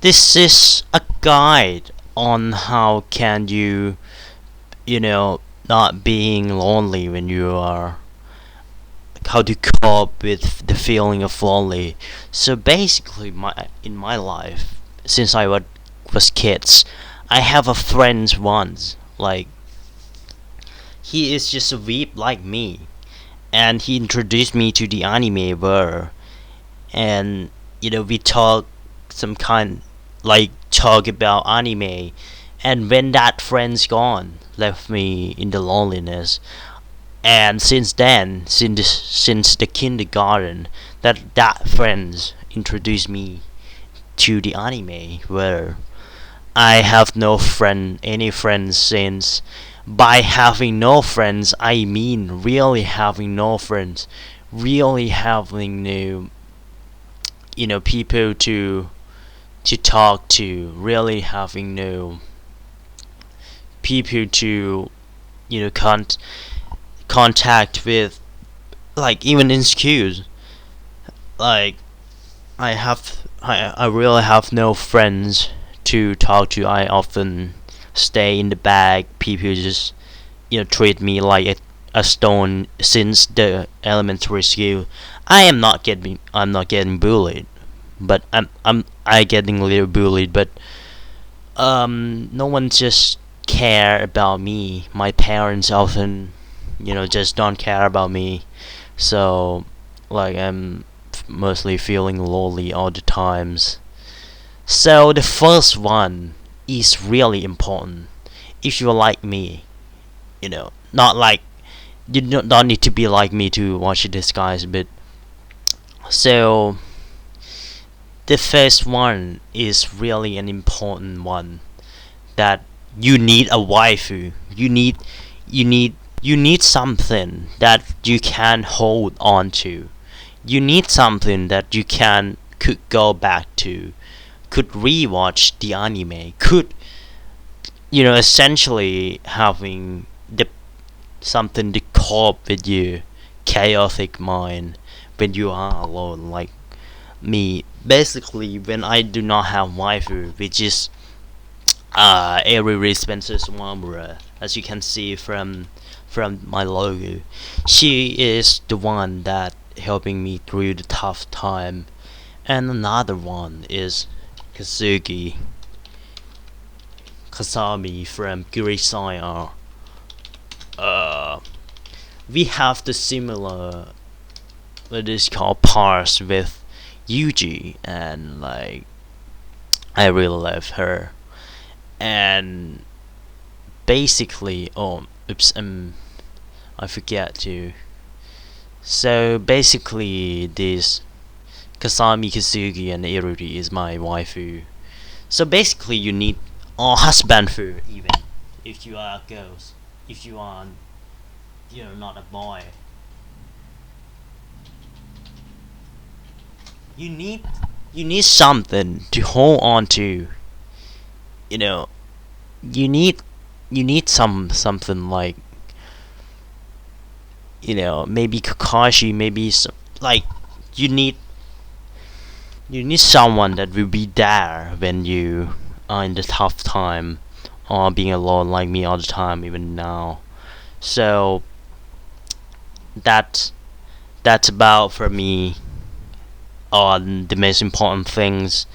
This is a guide on how can not being lonely when you are, how to cope with the feeling of lonely. So basically, in my life, since I was kids, I have a friend once. Like, he is just a weeb like me, and he introduced me to the anime world. And we talk some kind, like, talk about anime. And when that friend's gone, left me in the loneliness. And since then, since the kindergarten, that friends introduced me to the anime, where I have any friends since. By having no friends, I mean really having no friends, really having no, people to talk to, really having no people to, you know, con- contact with, like, even in schools. Like, I really have no friends to talk to. I often stay in the back. People just, treat me like a stone since the elementary school. I'm not getting bullied, but I getting a little bullied, but no one just care about me. My parents often, just don't care about me. So, like, I'm mostly feeling lonely all the times. So the first one is really important. If you're like me, not like, you don't need to be like me to watch this, guys. But so the first one is really an important one, that you need a waifu. You need something that you can hold on to. You need something that you could go back to, could rewatch the anime, could, essentially having the something to cope with your chaotic mind when you are alone, like me. Basically, when I do not have waifu, which is Avery Spencer's Wambra, as you can see from my logo. She is the one that helping me through the tough time. And another one is Kazuki Kasami from Grisaya. Uh, we have the similar, what is called, parts with Yuji, and, like, I really love her. And basically, oops, I forget to. So basically, this Kasami, Kazuki, and Iruri is my waifu. So basically, you need a husband for, even if you are girls, if you are, not a boy. You need you need something to hold on to. You know, you need something like, maybe Kakashi, maybe some, like, you need someone that will be there when you are in the tough time, or being alone like me all the time, even now. So that's about for me on the most important things.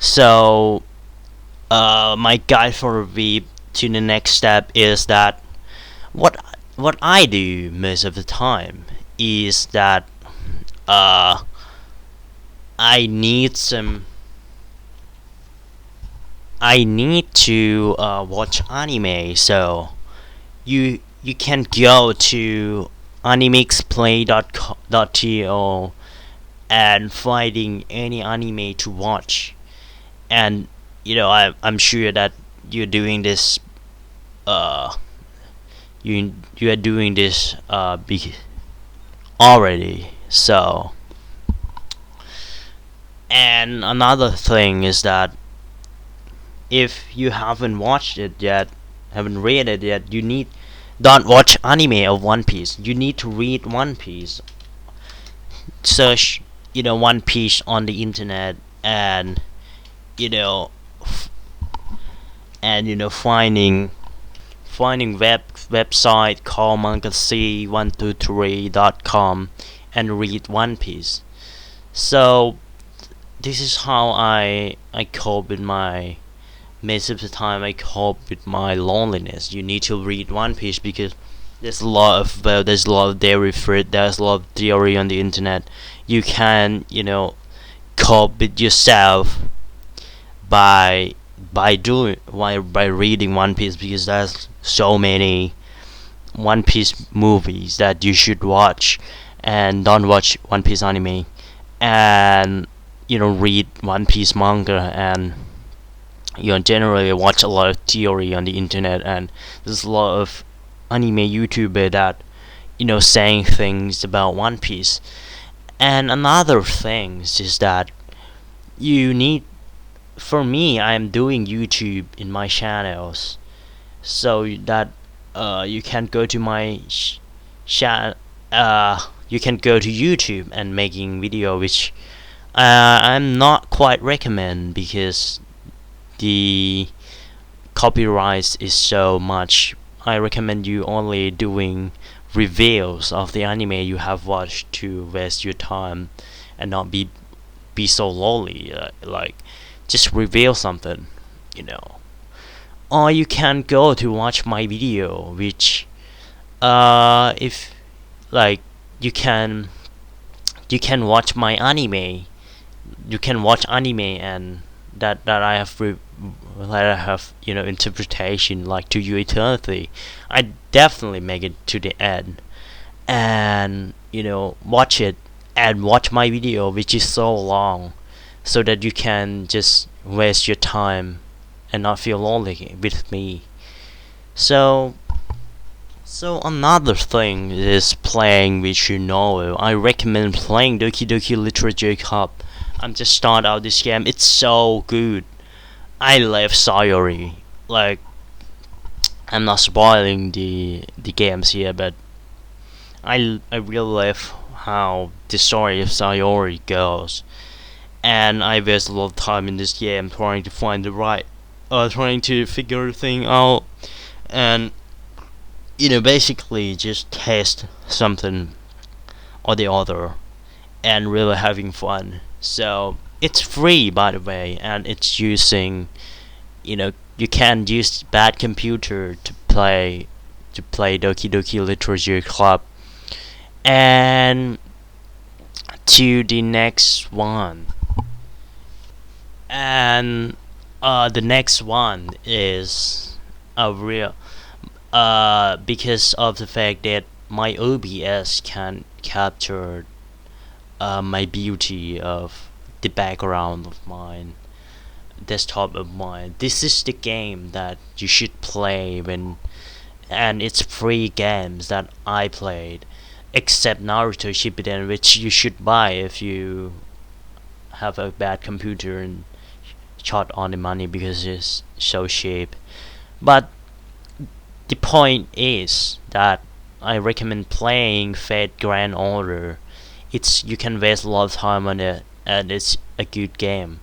So my guide for the to the next step is that what I do most of the time is that uh I need some I need to watch anime. So you can go to animexplay.to and finding any anime to watch. And I'm sure that you're doing this uh you are doing this already. So, and another thing is that if you haven't watched it yet, haven't read it yet, don't watch anime of One Piece. You need to read One Piece. Search, One Piece on the internet, and you know, and finding website called manga123.com and read One Piece. So this is how I cope with my most of the time I cope with my loneliness. You need to read One Piece because there's a lot of theory for it. There's a lot of theory on the internet. You can cope with yourself by by reading One Piece because there's so many One Piece movies that you should watch, and don't watch One Piece anime, and read One Piece manga, and generally watch a lot of theory on the internet. And there's a lot of anime YouTuber that saying things about One Piece. And another thing is that you need for me, I'm doing YouTube in my channels, so that you can go to my you can go to YouTube and making video, which I'm not quite recommend because the copyright is so much. I recommend you only doing reviews of the anime you have watched to waste your time and not be so lonely. Like just reveal something, or you can go to watch my video, which if like you can watch my anime. You can watch anime, and that I have interpretation like to your eternity. I definitely make it to the end, and watch it and watch my video, which is so long, so that you can just waste your time and not feel lonely with me. So another thing is playing with your novel. I recommend playing Doki Doki Literature Cup. I'm just start out this game. It's so good. I love Sayori. Like, I'm not spoiling the games here, but I really love how the story of Sayori goes. And I waste a lot of time in this game trying to find the right, trying to figure the thing out, and basically just test something or the other, and really having fun. So it's free, by the way, and it's using, you can use bad computer to play Doki Doki Literature Club. And to the next one. And the next one is a real because of the fact that my OBS can capture my beauty of the background of mine, desktop of mine. This is the game that you should play and it's free games that I played, except Naruto Shippuden, which you should buy if you have a bad computer and short on the money because it's so cheap. But the point is that I recommend playing Fate Grand Order. You can waste a lot of time on it, and it's a good game.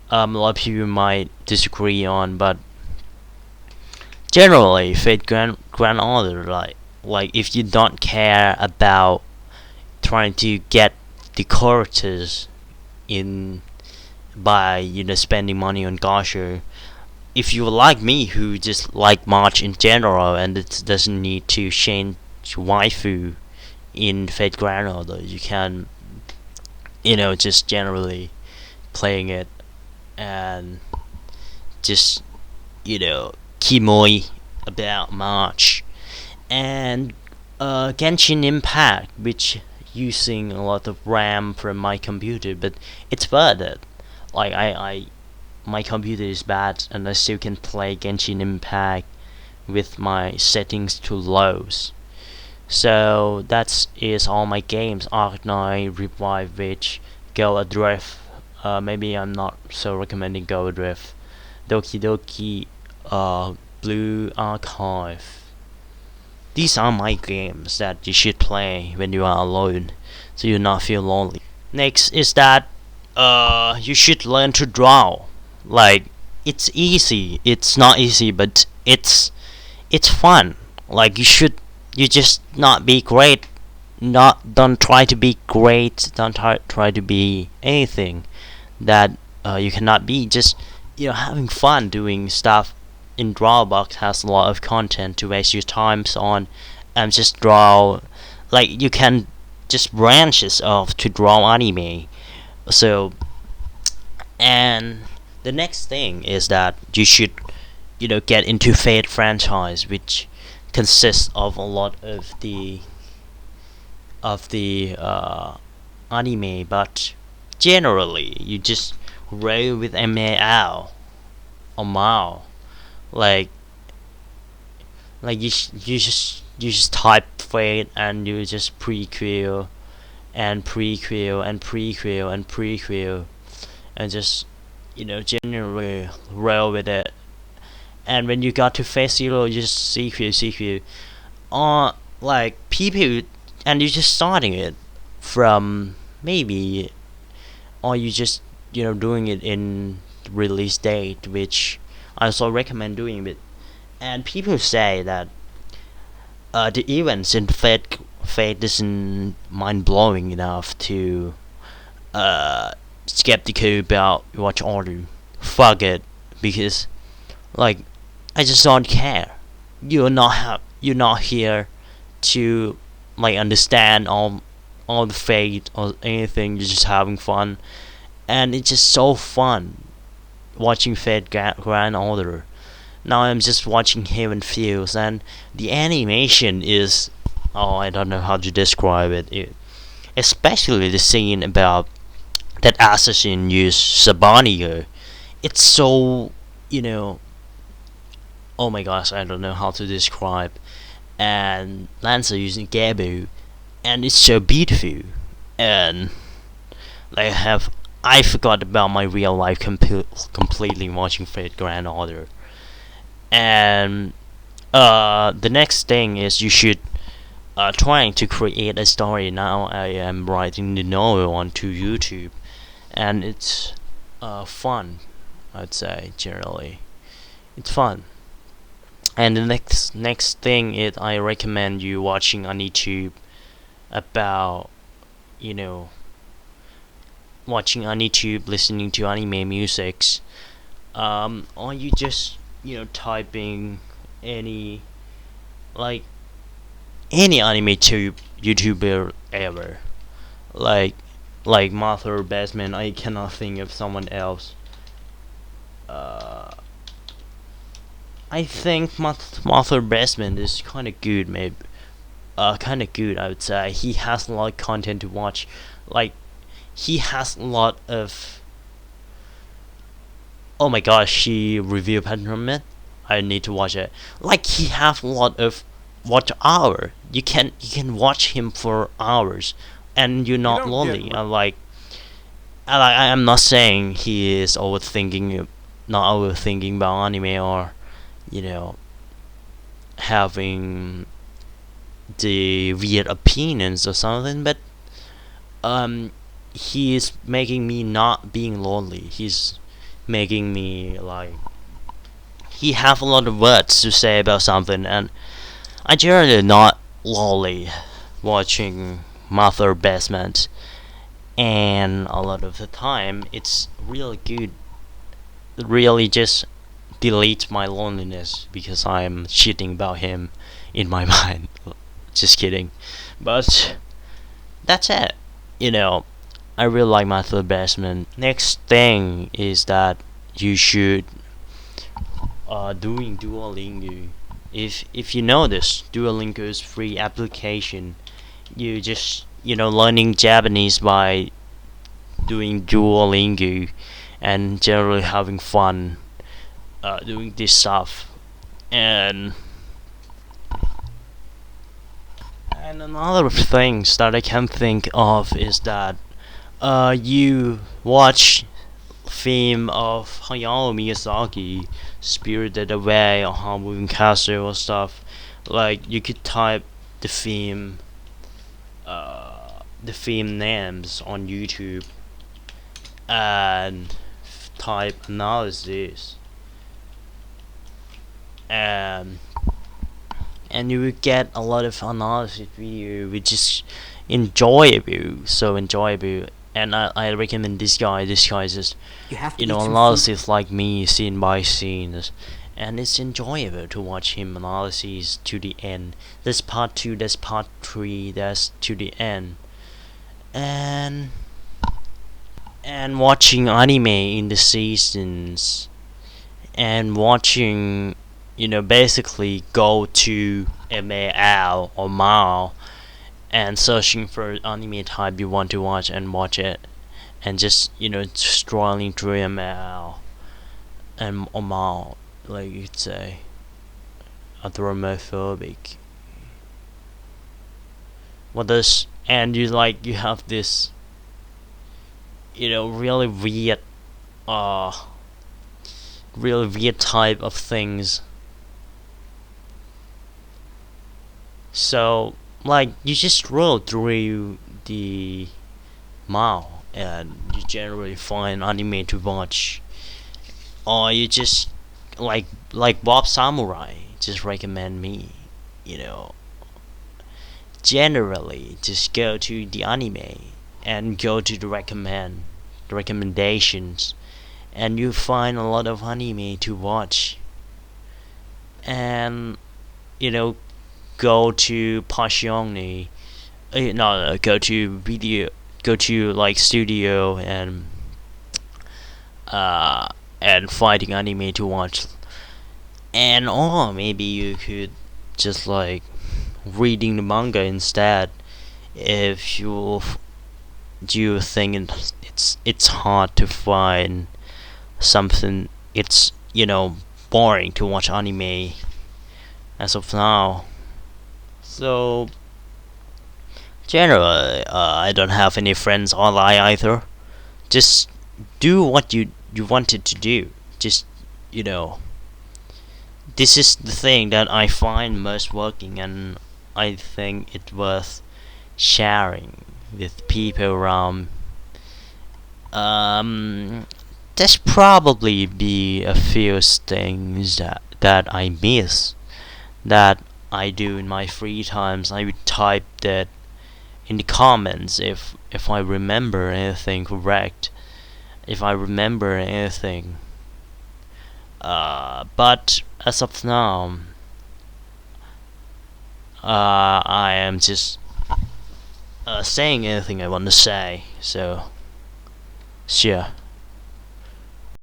A lot of people might disagree on, but generally, Fate Grand Order, like if you don't care about trying to get the characters in by spending money on gacha. If you like me, who just like March in general, and it doesn't need to change waifu in Fate Grand Order, you can just generally playing it and just kimoi about March. And Genshin Impact, which using a lot of RAM from my computer, but it's worth it. Like my computer is bad, and I still can play Genshin Impact with my settings to lows. So that is all my games. Arc9, Revive Witch, Go Adrift. Maybe I'm not so recommending Go Adrift. Doki Doki, Blue Archive. These are my games that you should play when you are alone, so you not feel lonely. Next is that you should learn to draw. Like, it's easy. It's not easy, but it's fun. Like, you just not be great. Not Don't try to be great. Don't try to be anything that you cannot be. Just having fun doing stuff. In Drawbox has a lot of content to waste your times on, and just draw. Like, you can just branches off to draw anime. So, and the next thing is that you should get into Fate franchise, which consists of a lot of the anime, but generally you just roll with MAL or MAL. Like you just type Fate, and you just prequel and prequel and prequel and prequel, and just generally roll with it. And when you got to phase zero, you just sequel, like people, and you're just starting it from maybe, or you just doing it in release date, which I also recommend doing it. And people say that the events in Fate isn't mind blowing enough to skeptical about watch order. Fuck it, because like I just don't care. You're not here to like understand all the Fate or anything. You're just having fun, and it's just so fun watching Fate Grand Order. Now I'm just watching Heaven Fields, and the animation is, oh, I don't know how to describe it. Especially the scene about that assassin used Sabanio. It's so, oh my gosh, I don't know how to describe. And Lancer using Gabu, and it's so beautiful. And I forgot about my real life completely watching Fate Grand Order. And the next thing is you should trying to create a story. Now I am writing the novel onto YouTube, and it's fun. I'd say generally, it's fun. And the next thing is I recommend you watching on YouTube about you know watching on YouTube, listening to anime musics, or you just typing any like any anime tube YouTuber ever, like Martha Basement. I cannot think of someone else. Uh, I think Martha Basement is kind of good, maybe. Kind of good, I would say. He has a lot of content to watch. Like, he has a lot of. Oh my gosh, he review Pentiment. I need to watch it. Like, he have a lot of watch hour. You can watch him for hours, and you're not lonely. I'm not saying he is overthinking, not overthinking about anime, or you know having the weird opinions or something, but he is making me not being lonely. He's making me like he have a lot of words to say about something, and I generally not lonely watching Mother Basement. And a lot of the time it's really good, really just delete my loneliness because I'm shitting about him in my mind. Just kidding. But that's it. I really like Method Basement. Next thing is that you should doing Duolingo. If you know this, Duolingo's free application. You just learning Japanese by doing Duolingo, and generally having fun doing this stuff. And another things that I can think of is that you watch film of Hayao Miyazaki, Spirited Away, or How Moving Castle or stuff. Like, you could type the theme names on YouTube, and type analysis, and you will get a lot of analysis video which is enjoyable, so enjoyable. And I recommend this guy. This guy is just, You have to you eat know, some analysis like me, scene by scene, and it's enjoyable to watch him analysis to the end. There's part 2, there's part 3, there's to the end. And watching anime in the seasons, and watching, you know, basically go to MAL or MAL and searching for anime type you want to watch and watch it, and just, you know, scrolling through MAL and or MAL, like you'd say, anthropomorphic. What does, and you like, you have this, you know, uh really weird type of things. So, like, you just scroll through the mall and you generally find anime to watch, or you just, like Bob Samurai just recommend me, you know, generally just go to the anime and go to the recommendations, and you find a lot of anime to watch. And, you know, go to Passione, no, go to video, go to like studio, uh and finding anime to watch. And or maybe you could just like reading the manga instead, if you think it's hard to find something, it's, you know, boring to watch anime as of now. So generally, I don't have any friends online either. Just do what you wanted to do. Just, you know, this is the thing that I find most working, and I think it worth sharing with people around. There's probably be a few things that I miss, that I do in my free times. I would type that in the comments if I remember anything correct, if I remember anything. But as of now, I am just saying anything I want to say. So, sure.